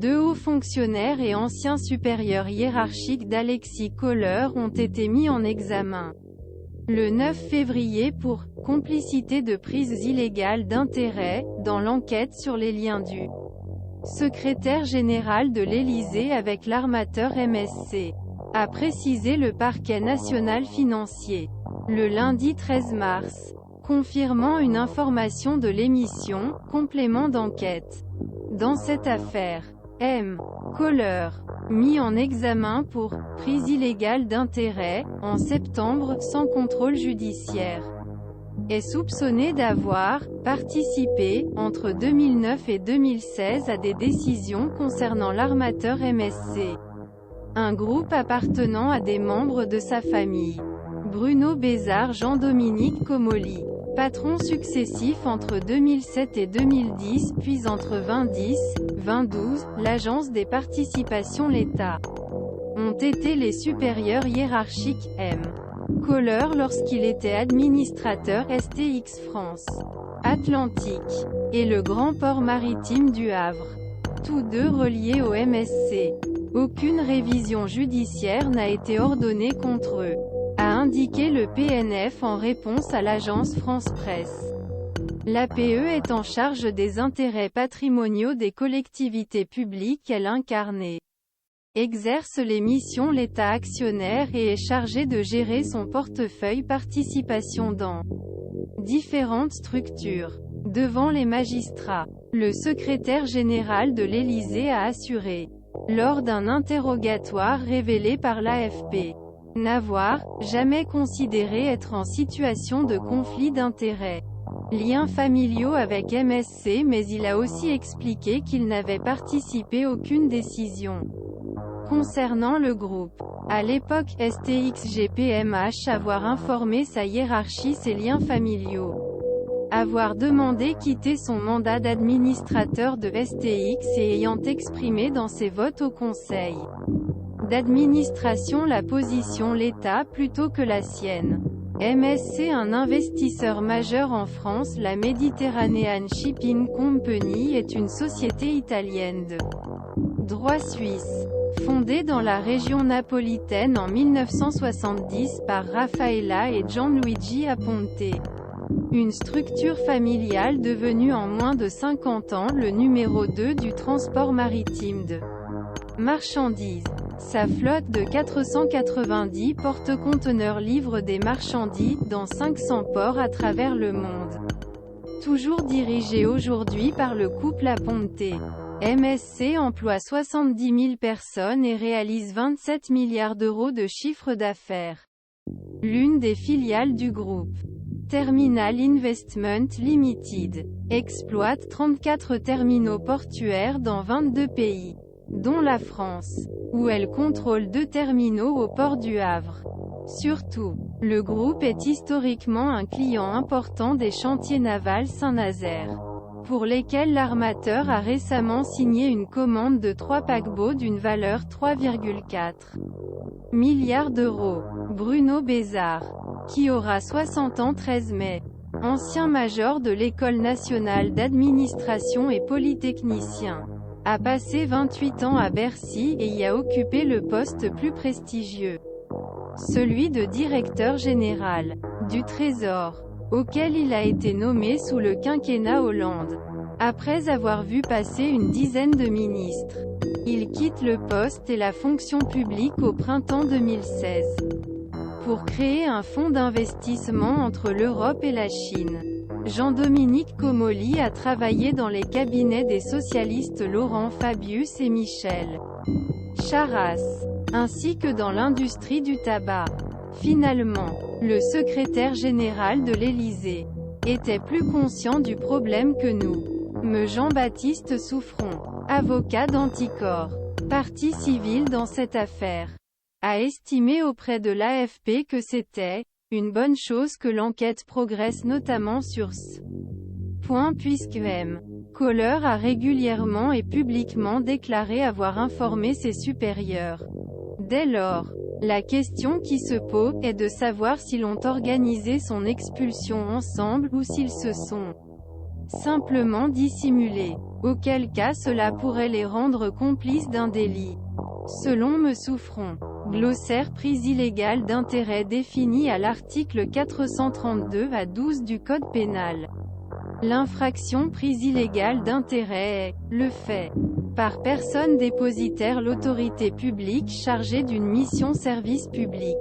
Deux hauts fonctionnaires et anciens supérieurs hiérarchiques d'Alexis Kohler ont été mis en examen le 9 février pour « complicité de prises illégales d'intérêt » dans l'enquête sur les liens du secrétaire général de l'Élysée avec l'armateur MSC, a précisé le parquet national financier, le lundi 13 mars, confirmant une information de l'émission « Complément d'enquête ». Dans cette affaire, M. Kohler, mis en examen pour « prise illégale d'intérêt » en septembre, sans contrôle judiciaire, est soupçonné d'avoir « participé, entre 2009 et 2016 à des décisions concernant l'armateur MSC, un groupe appartenant à des membres de sa famille. » Bruno Bézard, Jean-Dominique Comolli, patron successif entre 2007 et 2010 puis entre 2010-2012, l'Agence des participations l'État, ont été les supérieurs hiérarchiques M. Kohler lorsqu'il était administrateur STX France Atlantique, et le grand port maritime du Havre, tous deux reliés au MSC. Aucune révision judiciaire n'a été ordonnée contre eux, a indiqué le PNF en réponse à l'agence France Presse. L'APE est en charge des intérêts patrimoniaux des collectivités publiques qu'elle incarne, exerce les missions l'État actionnaire et est chargée de gérer son portefeuille participation dans différentes structures. Devant les magistrats, le secrétaire général de l'Élysée a assuré, lors d'un interrogatoire révélé par l'AFP, n'avoir jamais considéré être en situation de conflit d'intérêts, liens familiaux avec MSC, mais il a aussi expliqué qu'il n'avait participé à aucune décision concernant le groupe. À l'époque, STX-GPMH avoir informé sa hiérarchie ses liens familiaux, avoir demandé quitter son mandat d'administrateur de STX et ayant exprimé dans ses votes au conseil d'administration la position l'État plutôt que la sienne. MSC, un investisseur majeur en France. La Mediterranean Shipping Company est une société italienne de droit suisse, fondée dans la région napolitaine en 1970 par Raffaella et Gianluigi Aponte. Une structure familiale devenue en moins de 50 ans le numéro 2 du transport maritime de marchandises. Sa flotte de 490 porte-conteneurs livre des marchandises dans 500 ports à travers le monde. Toujours dirigée aujourd'hui par le couple Aponte. MSC emploie 70 000 personnes et réalise 27 milliards d'euros de chiffre d'affaires. L'une des filiales du groupe Terminal Investment Limited exploite 34 terminaux portuaires dans 22 pays, dont la France, où elle contrôle 2 terminaux au port du Havre. Surtout, le groupe est historiquement un client important des chantiers navals Saint-Nazaire, pour lesquels l'armateur a récemment signé une commande de 3 paquebots d'une valeur 3,4 milliards d'euros. Bruno Bézard, qui aura 60 ans 13 mai, ancien major de l'École nationale d'administration et polytechnicien, a passé 28 ans à Bercy et y a occupé le poste plus prestigieux, celui de directeur général du Trésor, auquel il a été nommé sous le quinquennat Hollande. Après avoir vu passer une dizaine de ministres, il quitte le poste et la fonction publique au printemps 2016 pour créer un fonds d'investissement entre l'Europe et la Chine. Jean-Dominique Comolli a travaillé dans les cabinets des socialistes Laurent Fabius et Michel Charasse, ainsi que dans l'industrie du tabac. Finalement, le secrétaire général de l'Élysée était plus conscient du problème que nous. Me Jean-Baptiste Souffron, avocat d'Anticor, partie civile dans cette affaire, a estimé auprès de l'AFP que c'était une bonne chose que l'enquête progresse notamment sur ce point puisque M. Kohler a régulièrement et publiquement déclaré avoir informé ses supérieurs. Dès lors, la question qui se pose est de savoir s'ils ont organisé son expulsion ensemble ou s'ils se sont simplement dissimulé, auquel cas cela pourrait les rendre complices d'un délit. Selon M. Souffron, glossaire prise illégale d'intérêt défini à l'article 432 à 12 du Code pénal. L'infraction prise illégale d'intérêt est, le fait, par personne dépositaire l'autorité publique chargée d'une mission service public.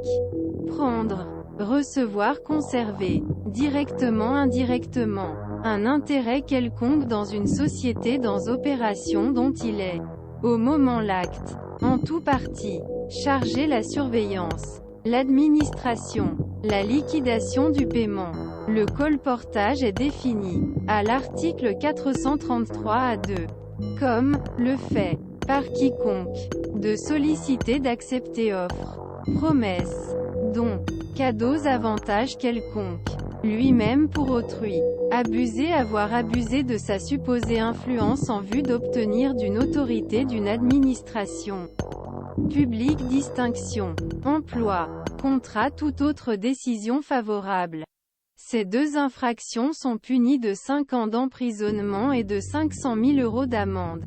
Prendre, recevoir, conserver, directement indirectement, un intérêt quelconque dans une société dans opération dont il est, au moment l'acte, en tout partie, chargé la surveillance, l'administration, la liquidation du paiement. Le colportage est défini, à l'article 433 à 2, comme, le fait, par quiconque, de solliciter d'accepter offres, promesses, dons, cadeaux, avantages quelconques, lui-même pour autrui, abuser, avoir abusé de sa supposée influence en vue d'obtenir d'une autorité, d'une administration publique distinction, emploi, contrat, toute autre décision favorable. Ces deux infractions sont punies de 5 ans d'emprisonnement et de 500 000 € d'amende.